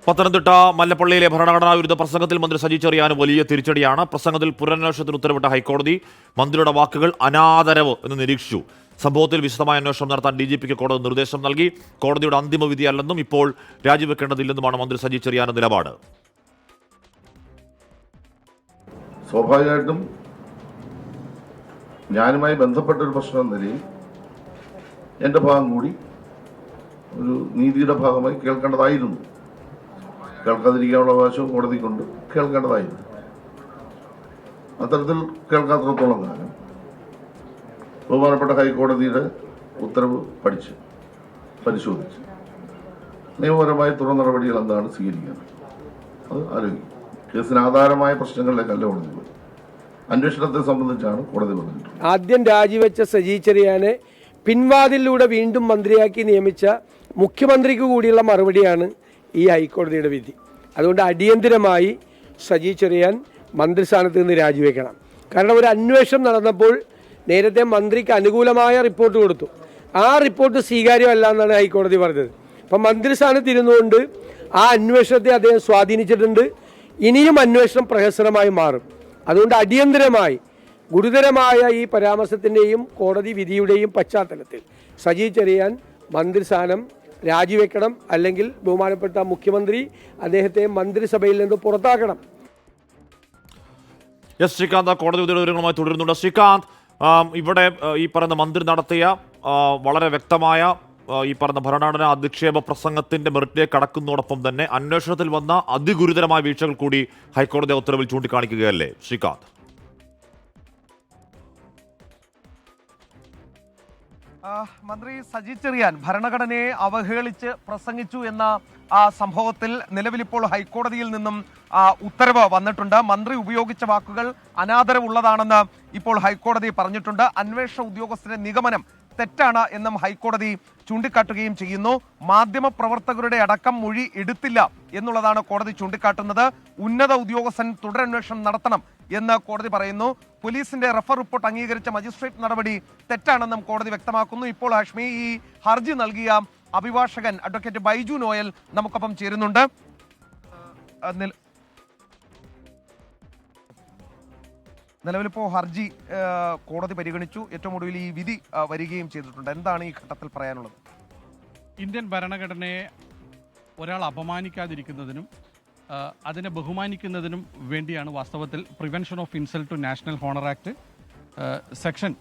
പത്തനംതിട്ട മല്ലപ്പള്ളിയിലെ ഭരണഘടനാ വിരുദ്ധ പ്രസംഗത്തിൽ മന്ത്രി സജി ചെറിയാന് വലിയ തിരിച്ചടിയാണ്. പ്രസംഗത്തിൽ പുനരന്വേഷണത്തിന് ഉത്തരവിട്ട ഹൈക്കോടതി മന്ത്രിയുടെ വാക്കുകൾ അനാദരവ് എന്ന് നിരീക്ഷിച്ചു. സംഭവത്തിൽ വിശദമായ അന്വേഷണം നടത്താൻ DGPക്ക് കോടതി നിർദ്ദേശം നൽകി. കോടതിയുടെ അന്തിമ വിധിയല്ലെന്നും ഇപ്പോൾ രാജിവെക്കേണ്ടതില്ലെന്നുമാണ് മന്ത്രി സജി ചെറിയാന്റെ നിലപാട്. സ്വാഭാവികമായിട്ടും ഞാനുമായി ബന്ധപ്പെട്ട ഒരു പ്രശ്നം എന്ന നിലയിൽ എൻ്റെ ഭാഗം കൂടി ഒരു നീതിയുടെ ഭാഗമായി കേൾക്കേണ്ടതായിരുന്നു. കേൾക്കാതിരിക്കാനുള്ള അവകാശവും കോടതിക്കുണ്ട്, കേൾക്കേണ്ടതായിരുന്നു. അത്തരത്തിൽ കേൾക്കാത്തിടത്തോളം കാലം ബഹുമാനപ്പെട്ട ഹൈക്കോടതിയുടെ ഉത്തരവ് പരിശോധിച്ച് നിയമപരമായ തുടർ നടപടികൾ എന്താണ് സ്വീകരിക്കുന്നത് അത് ആലോചിക്കും. കേസിന് ആധാരമായ പ്രശ്നങ്ങളിലേക്കല്ല കോടതി പോയി. അന്വേഷണത്തെ സംബന്ധിച്ചാണ് കോടതി പറഞ്ഞത്. ആദ്യം രാജിവെച്ച സജി ചെറിയാനെ പിൻവാതിലൂടെ വീണ്ടും മന്ത്രിയാക്കി നിയമിച്ച മുഖ്യമന്ത്രിക്ക് കൂടിയുള്ള മറുപടിയാണ് ഈ ഹൈക്കോടതിയുടെ വിധി. അതുകൊണ്ട് അടിയന്തിരമായി സജി ചെറിയാൻ മന്ത്രിസ്ഥാനത്ത് നിന്ന് രാജിവെക്കണം. കാരണം ഒരു അന്വേഷണം നടന്നപ്പോൾ നേരത്തെ മന്ത്രിക്ക് അനുകൂലമായ റിപ്പോർട്ട് കൊടുത്തു. ആ റിപ്പോർട്ട് സ്വീകാര്യമല്ല എന്നാണ് ഹൈക്കോടതി പറഞ്ഞത്. അപ്പം മന്ത്രിസ്ഥാനത്ത് ഇരുന്നുകൊണ്ട് ആ അന്വേഷണത്തെ അദ്ദേഹം സ്വാധീനിച്ചിട്ടുണ്ട്. ഇനിയും അന്വേഷണം പ്രഹസനമായി മാറും. അതുകൊണ്ട് അടിയന്തിരമായി ഗുരുതരമായ ഈ പരാമർശത്തിൻ്റെയും കോടതി വിധിയുടെയും പശ്ചാത്തലത്തിൽ സജി ചെറിയാൻ മന്ത്രിസ്ഥാനം രാജിവെക്കണം. അല്ലെങ്കിൽ ബഹുമാനപ്പെട്ട മുഖ്യമന്ത്രി അദ്ദേഹത്തെ മന്ത്രിസഭയിൽ നിന്ന് പുറത്താക്കണം. എസ് ശ്രീകാന്ത് കോടതി വിവരങ്ങളുമായി തുടരുന്നുണ്ട്. ശ്രീകാന്ത്, ഇവിടെ ഈ പറയുന്ന മന്ത്രി നടത്തിയ വളരെ വ്യക്തമായ ഈ പറഞ്ഞ ഭരണഘടനാ അധിക്ഷേപ പ്രസംഗത്തിന്റെ മെറിറ്റിലേക്ക് കടക്കുന്നതോടൊപ്പം തന്നെ അന്വേഷണത്തിൽ വന്ന അതിഗുരുതരമായ വീഴ്ചകൾ കൂടി ഹൈക്കോടതി ഉത്തരവിൽ ചൂണ്ടിക്കാണിക്കുകയല്ലേ ശ്രീകാന്ത്? മന്ത്രി സജി ചെറിയാൻ ഭരണഘടനയെ അവഹേളിച്ച് പ്രസംഗിച്ചു എന്ന സംഭവത്തിൽ നിലവിലിപ്പോൾ ഹൈക്കോടതിയിൽ നിന്നും ഉത്തരവ് വന്നിട്ടുണ്ട്. മന്ത്രി ഉപയോഗിച്ച വാക്കുകൾ അനാദരവുള്ളതാണെന്ന് ഇപ്പോൾ ഹൈക്കോടതി പറഞ്ഞിട്ടുണ്ട്. അന്വേഷണ ഉദ്യോഗസ്ഥരുടെ നിഗമനം തെറ്റാണ് എന്നും ഹൈക്കോടതി ചൂണ്ടിക്കാട്ടുകയും ചെയ്യുന്നു. മാധ്യമ പ്രവർത്തകരുടെ അടക്കം മൊഴി എടുത്തില്ല എന്നുള്ളതാണ് കോടതി ചൂണ്ടിക്കാട്ടുന്നത്. ഉന്നത ഉദ്യോഗസ്ഥൻ തുടരന്വേഷണം നടത്തണം എന്ന് കോടതി പറയുന്നു. പോലീസിന്റെ റഫർ റിപ്പോർട്ട് അംഗീകരിച്ച മജിസ്ട്രേറ്റ് നടപടി തെറ്റാണെന്നും കോടതി വ്യക്തമാക്കുന്നു. ഇപ്പോൾ ഹാഷ്മി, ഈ ഹർജി നൽകിയ അഭിഭാഷകൻ അഡ്വക്കേറ്റ് ബൈജു നോയൽ നമുക്കൊപ്പം ചേരുന്നുണ്ട്. നിലവിലിപ്പോൾ ഹർജി കോടതി പരിഗണിച്ചു. ഏറ്റവും ഒടുവിൽ ഈ വിധി വരികയും ചെയ്തിട്ടുണ്ട്. എന്താണ് ഈ ഘട്ടത്തിൽ പറയാനുള്ളത്? ഇന്ത്യൻ ഭരണഘടനയെ ഒരാൾ അപമാനിക്കാതിരിക്കുന്നതിനും അതിനെ ബഹുമാനിക്കുന്നതിനും വേണ്ടിയാണ് വാസ്തവത്തിൽ prevention of insult to national honour act section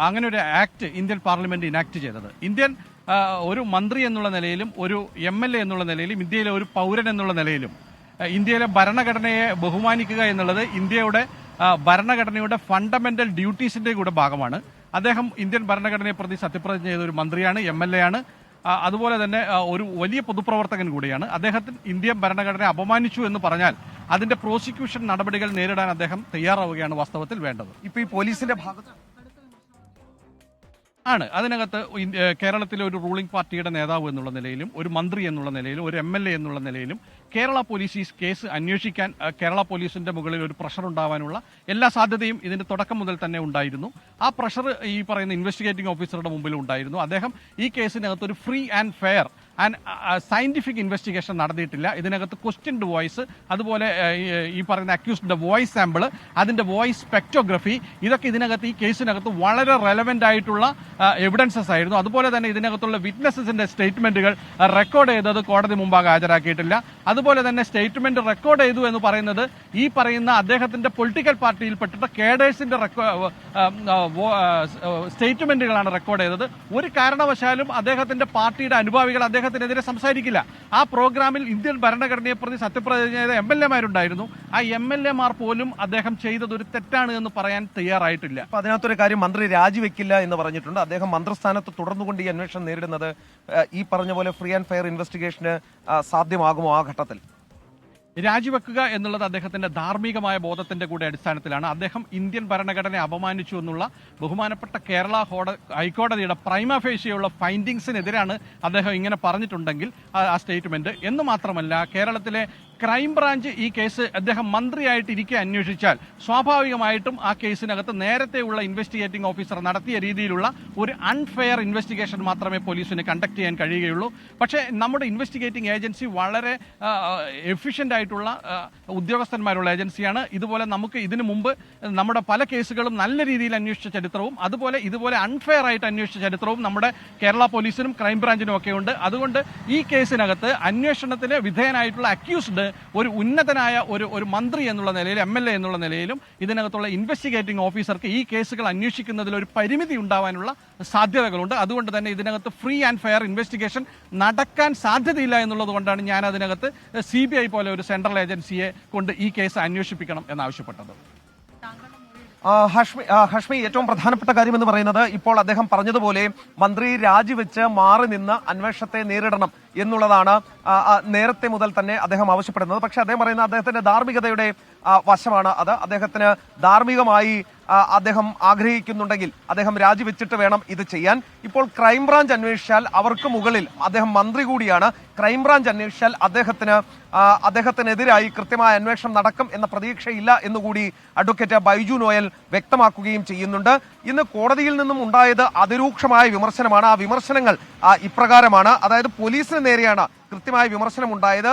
അങ്ങനെ ഒരു ആക്ട് ഇന്ത്യൻ പാർലമെന്റ് ഇനാക്ട് ചെയ്തത്. ഇന്ത്യൻ ഒരു മന്ത്രി എന്നുള്ള നിലയിലും ഒരു MLA എന്നുള്ള നിലയിലും ഇന്ത്യയിലെ ഒരു പൗരൻ എന്നുള്ള നിലയിലും ഇന്ത്യയിലെ ഭരണഘടനയെ ബഹുമാനിക്കുക എന്നുള്ളത് ഇന്ത്യയുടെ ഭരണഘടനയുടെ ഫണ്ടമെന്റൽ ഡ്യൂട്ടീസിന്റെ കൂടെ ഭാഗമാണ്. അദ്ദേഹം ഇന്ത്യൻ ഭരണഘടനയെ പ്രതി സത്യപ്രതിജ്ഞ ചെയ്ത ഒരു മന്ത്രിയാണ്, MLA ആണ്, അതുപോലെ തന്നെ ഒരു വലിയ പൊതുപ്രവർത്തകൻ കൂടിയാണ്. അദ്ദേഹത്തിന് ഇന്ത്യൻ ഭരണഘടനയെ അപമാനിച്ചു എന്ന് പറഞ്ഞാൽ അതിന്റെ പ്രോസിക്യൂഷൻ നടപടികൾ നേരിടാൻ അദ്ദേഹം തയ്യാറാവുകയാണ് വാസ്തവത്തിൽ വേണ്ടത്. ഇപ്പൊ ഈ പോലീസിന്റെ ഭാഗത്ത് ആണ് അതിനകത്ത് കേരളത്തിലെ ഒരു റൂളിംഗ് പാർട്ടിയുടെ നേതാവ് എന്നുള്ള നിലയിലും ഒരു മന്ത്രി എന്നുള്ള നിലയിലും ഒരു MLA എന്നുള്ള നിലയിലും കേരള പോലീസ് ഈ കേസ് അന്വേഷിക്കാൻ കേരള പോലീസിന്റെ മുകളിൽ ഒരു പ്രഷർ ഉണ്ടാവാനുള്ള എല്ലാ സാധ്യതയും ഇതിന്റെ തുടക്കം മുതൽ തന്നെ ഉണ്ടായിരുന്നു. ആ പ്രഷർ ഈ പറയുന്ന ഇൻവെസ്റ്റിഗേറ്റിംഗ് ഓഫീസറുടെ മുമ്പിൽ ഉണ്ടായിരുന്നു. അദ്ദേഹം ഈ കേസിനകത്ത് ഒരു free and fair and scientific investigation നടത്തിയിട്ടില്ല. ഇതിനകത്ത് ക്വസ്റ്റ്യൻഡ് വോയിസ്, അതുപോലെ ഈ പറയുന്ന അക്യൂസ്ഡിന്റെ വോയിസ് സാമ്പിൾ, അതിന്റെ വോയിസ് സ്പെക്ട്രോഗ്രഫി, ഇതൊക്കെ ഇതിനകത്ത് ഈ കേസിനകത്ത് വളരെ റെലവെന്റ് ആയിട്ടുള്ള എവിഡൻസസ് ആയിരുന്നു. അതുപോലെ തന്നെ ഇതിനകത്തുള്ള വിറ്റ്നസസിന്റെ സ്റ്റേറ്റ്മെന്റുകൾ റെക്കോർഡ് ചെയ്തത് കോടതി മുമ്പാകെ ഹാജരാക്കിയിട്ടില്ല. അതുപോലെ തന്നെ സ്റ്റേറ്റ്മെന്റ് റെക്കോർഡ് ചെയ്തു എന്ന് പറയുന്നത് ഈ പറയുന്ന അദ്ദേഹത്തിന്റെ പൊളിറ്റിക്കൽ പാർട്ടിയിൽപ്പെട്ടിട്ട് കേഡേഴ്സിന്റെ സ്റ്റേറ്റ്മെന്റുകളാണ് റെക്കോർഡ് ചെയ്തത്. ഒരു കാരണവശാലും അദ്ദേഹത്തിന്റെ പാർട്ടിയുടെ അനുഭാവികൾ അദ്ദേഹത്തിനെതിരെ സംസാരിക്കില്ല. ആ പ്രോഗ്രാമിൽ ഇന്ത്യൻ ഭരണഘടനയെ പ്രതി സത്യപ്രതിജ്ഞ ചെയ്ത MLA-മാരുണ്ടായിരുന്നു. ആ MLA-മാർ പോലും അദ്ദേഹം ചെയ്തത് ഒരു തെറ്റാണ് എന്ന് പറയാൻ തയ്യാറായിട്ടില്ല. അപ്പൊ അതിനകത്തൊരു കാര്യം, മന്ത്രി രാജിവെക്കില്ല എന്ന് പറഞ്ഞിട്ടുണ്ട്. അദ്ദേഹം മന്ത്രിസ്ഥാനത്ത് തുടർന്നുകൊണ്ട് ഈ അന്വേഷണം നേരിടുന്നത് ഈ പറഞ്ഞ പോലെ ഫ്രീ ആൻഡ് ഫെയർ ഇൻവെസ്റ്റിഗേഷന് സാധ്യമാകുമോ? ആ ഘട്ടത്തിൽ രാജിവെക്കുക എന്നുള്ളത് അദ്ദേഹത്തിന്റെ ധാർമ്മികമായ ബോധത്തിന്റെ കൂടെ അടിസ്ഥാനത്തിലാണ്. അദ്ദേഹം ഇന്ത്യൻ ഭരണഘടനയെ അപമാനിച്ചു എന്നുള്ള ബഹുമാനപ്പെട്ട കേരള ഹൈക്കോടതിയുടെ പ്രൈമ ഫേസിയുള്ള ഫൈൻഡിങ്സിനെതിരാണ് അദ്ദേഹം ഇങ്ങനെ പറഞ്ഞിട്ടുണ്ടെങ്കിൽ ആ സ്റ്റേറ്റ്മെന്റ് എന്ന് മാത്രമല്ല കേരളത്തിലെ ക്രൈംബ്രാഞ്ച് ഈ കേസ് അദ്ദേഹം മന്ത്രിയായിട്ട് ഇരിക്കെ അന്വേഷിച്ചാൽ സ്വാഭാവികമായിട്ടും ആ കേസിനകത്ത് നേരത്തെയുള്ള ഇൻവെസ്റ്റിഗേറ്റിംഗ് ഓഫീസർ നടത്തിയ രീതിയിലുള്ള ഒരു അൺഫെയർ ഇൻവെസ്റ്റിഗേഷൻ മാത്രമേ പോലീസിന് കണ്ടക്ട് ചെയ്യാൻ കഴിയുകയുള്ളൂ. പക്ഷേ നമ്മുടെ ഇൻവെസ്റ്റിഗേറ്റിംഗ് ഏജൻസി വളരെ എഫിഷ്യൻ്റ് ആയിട്ടുള്ള ഉദ്യോഗസ്ഥന്മാരുള്ള ഏജൻസിയാണ്. ഇതുപോലെ നമുക്ക് ഇതിനു മുമ്പ് നമ്മുടെ പല കേസുകളും നല്ല രീതിയിൽ അന്വേഷിച്ച ചരിത്രവും അതുപോലെ ഇതുപോലെ അൺഫെയർ ആയിട്ട് അന്വേഷിച്ച ചരിത്രവും നമ്മുടെ കേരള പോലീസിനും ക്രൈംബ്രാഞ്ചിനും ഒക്കെ ഉണ്ട്. അതുകൊണ്ട് ഈ കേസിനകത്ത് അന്വേഷണത്തിന് വിധേയനായിട്ടുള്ള അക്യൂസ്ഡ് ഒരു ഉന്നതനായ ഒരു മന്ത്രി എന്നുള്ള നിലയിൽ MLA എന്നുള്ള നിലയിലും ഇതിനകത്തുള്ള ഇൻവെസ്റ്റിഗേറ്റിംഗ് ഓഫീസർക്ക് ഈ കേസുകൾ അന്വേഷിക്കുന്നതിൽ ഒരു പരിമിതി ഉണ്ടാവാനുള്ള സാധ്യതകളുണ്ട്. അതുകൊണ്ട് തന്നെ ഇതിനകത്ത് ഫ്രീ ആൻഡ് ഫെയർ ഇൻവെസ്റ്റിഗേഷൻ നടക്കാൻ സാധ്യതയില്ല എന്നുള്ളത് കൊണ്ടാണ് ഞാൻ അതിനകത്ത് CBI പോലെ ഒരു സെൻട്രൽ ഏജൻസിയെ കൊണ്ട് ഈ കേസ് അന്വേഷിപ്പിക്കണം എന്നാവശ്യപ്പെട്ടത്. ഹഷ്മി, ഏറ്റവും പ്രധാനപ്പെട്ട കാര്യം എന്ന് പറയുന്നത് ഇപ്പോൾ അദ്ദേഹം പറഞ്ഞതുപോലെ മന്ത്രി രാജിവെച്ച് മാറി നിന്ന് അന്വേഷണത്തെ നേരിടണം എന്നുള്ളതാണ് നേരത്തെ മുതൽ തന്നെ അദ്ദേഹം ആവശ്യപ്പെടുന്നത്. പക്ഷെ അദ്ദേഹം പറയുന്നത് അദ്ദേഹത്തിന്റെ ധാർമ്മികതയുടെ വശമാണ് അത്. അദ്ദേഹത്തിന് ധാർമ്മികമായി അദ്ദേഹം ആഗ്രഹിക്കുന്നുണ്ടെങ്കിൽ അദ്ദേഹം രാജിവെച്ചിട്ട് വേണം ഇത് ചെയ്യാൻ. ഇപ്പോൾ ക്രൈംബ്രാഞ്ച് അന്വേഷിച്ചാൽ അവർക്ക് മുകളിൽ അദ്ദേഹം മന്ത്രി കൂടിയാണ്. ക്രൈംബ്രാഞ്ച് അന്വേഷിച്ചാൽ അദ്ദേഹത്തിനെതിരായി കൃത്യമായ അന്വേഷണം നടക്കും എന്ന പ്രതീക്ഷയില്ല എന്നുകൂടി അഡ്വക്കേറ്റ് ബൈജു നോയൽ വ്യക്തമാക്കുകയും ചെയ്യുന്നുണ്ട്. ഇന്ന് കോടതിയിൽ നിന്നും ഉണ്ടായത് അതിരൂക്ഷമായ വിമർശനമാണ്. ആ വിമർശനങ്ങൾ ഇപ്രകാരമാണ്. അതായത് പോലീസിന് നേരെയാണ് കൃത്യമായ വിമർശനം ഉണ്ടായത്.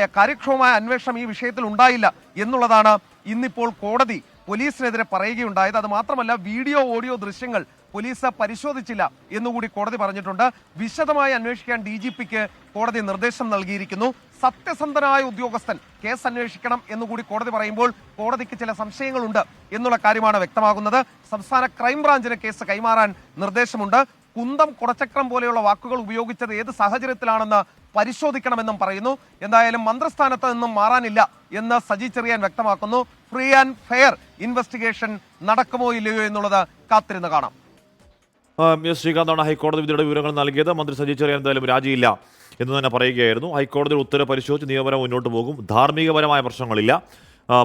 കാര്യക്ഷമമായ അന്വേഷണം ഈ വിഷയത്തിൽ ഉണ്ടായില്ല എന്നുള്ളതാണ് ഇന്നിപ്പോൾ കോടതി പോലീസിനെതിരെ പറയുകയുണ്ടായത്. അത് മാത്രമല്ല, വീഡിയോ ഓഡിയോ ദൃശ്യങ്ങൾ പോലീസ് പരിശോധിച്ചില്ല എന്നുകൂടി കോടതി പറഞ്ഞിട്ടുണ്ട്. വിശദമായി അന്വേഷിക്കാൻ DGPക്ക് കോടതി നിർദ്ദേശം നൽകിയിരിക്കുന്നു. സത്യസന്ധനായ ഉദ്യോഗസ്ഥൻ കേസ് അന്വേഷിക്കണം എന്നുകൂടി കോടതി പറയുമ്പോൾ കോടതിക്ക് ചില സംശയങ്ങളുണ്ട് എന്നുള്ള കാര്യമാണ് വ്യക്തമാകുന്നത്. സംസ്ഥാന ക്രൈംബ്രാഞ്ചിന് കേസ് കൈമാറാൻ നിർദ്ദേശമുണ്ട്. കുന്തം കുടച്ചക്രം പോലെയുള്ള വാക്കുകൾ ഉപയോഗിച്ചത് ഏത് സാഹചര്യത്തിലാണെന്ന് പരിശോധിക്കണമെന്നും പറയുന്നു. എന്തായാലും മന്ത്രിസ്ഥാനത്ത് നിന്നും മാറാനില്ല എന്ന് സജി ചെറിയാൻ വ്യക്തമാക്കുന്നു. ഫ്രീ ആൻഡ് ഫെയർ ഇൻവെസ്റ്റിഗേഷൻ നടക്കുമോ ഇല്ലയോ എന്നുള്ളത് കാത്തിരുന്ന് കാണാം. ശ്രീകാന്താണ് ഹൈക്കോടതി വിധിയുടെ വിവരങ്ങൾ നൽകിയത്. മന്ത്രി സജി ചെറിയാൻ എന്തായാലും രാജിയില്ല എന്ന് തന്നെ പറയുകയായിരുന്നു. ഹൈക്കോടതി ഉത്തരവ് പരിശോധിച്ച് നിയമപരം മുന്നോട്ട് പോകും. ധാർമ്മികപരമായ പ്രശ്നങ്ങളില്ല.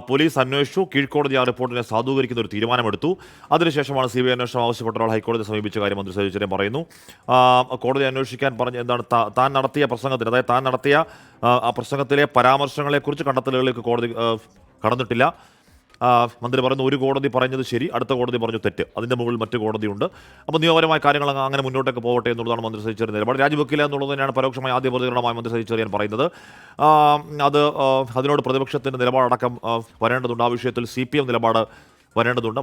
പോലീസ് അന്വേഷിച്ചു. കീഴ്ക്കോടതി ആ റിപ്പോർട്ടിനെ സാധൂകരിക്കുന്ന ഒരു തീരുമാനമെടുത്തു. അതിനുശേഷമാണ് CBI അന്വേഷണം ആവശ്യപ്പെട്ട ഒരാൾ ഹൈക്കോടതി സമീപിച്ച കാര്യം മന്ത്രി സജി ചെറിയാൻ പറയുന്നു. കോടതി അന്വേഷിക്കാൻ പറഞ്ഞ എന്താണ് താൻ നടത്തിയ പ്രസംഗത്തിന്, അതായത് താൻ നടത്തിയ ആ പ്രസംഗത്തിലെ പരാമർശങ്ങളെക്കുറിച്ച് കണ്ടെത്തലുകളിലേക്ക് കോടതി കടന്നിട്ടില്ല. മന്ത്രി പറയുന്നു ഒരു കോടതി പറഞ്ഞത് ശരി, അടുത്ത കോടതി പറഞ്ഞു തെറ്റ്, അതിൻ്റെ മുകളിൽ മറ്റു കോടതിയുണ്ട്. അപ്പോൾ നിയമപരമായ കാര്യങ്ങൾ അങ്ങനെ മുന്നോട്ടേക്ക് പോകട്ടെ എന്നുള്ളതാണ് മന്ത്രി സജി ചെറിയാൻ നിലപാട്. രാജിവെക്കില്ല എന്നുള്ളത് തന്നെയാണ് പരോക്ഷമായ ആദ്യ പ്രതികരണമായി മന്ത്രി സജി ചെറിയാൻ പറയുന്നത്. അതിനോട് പ്രതിപക്ഷത്തിൻ്റെ നിലപാടടക്കം വരേണ്ടതുണ്ട്. ആ വിഷയത്തിൽ CPM നിലപാട് വരേണ്ടതുണ്ട്.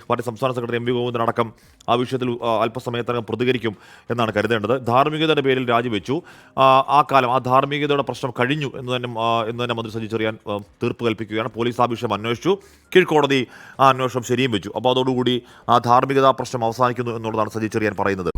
പാർട്ടി സംസ്ഥാന സെക്രട്ടറി MV ഗോവിന്ദൻ അടക്കം ആ വിഷയത്തിൽ അല്പസമയത്തിനകം പ്രതികരിക്കും എന്നാണ് കരുതേണ്ടത്. ധാർമ്മികതയുടെ പേരിൽ രാജിവെച്ചു. ആ ധാർമ്മികതയുടെ പ്രശ്നം കഴിഞ്ഞു എന്ന് തന്നെ മന്ത്രി സജി ചെറിയാൻ തീർപ്പ് കൽപ്പിക്കുകയാണ്. പോലീസ് ആ വിഷയം അന്വേഷിച്ചു. കീഴ്ക്കോടതി ആ അന്വേഷണം ശരിയും വെച്ചു. അപ്പോൾ അതോടുകൂടി ആ ധാർമ്മികതാ പ്രശ്നം അവസാനിക്കുന്നു എന്നുള്ളതാണ് സജി ചെറിയാൻ പറയുന്നത്.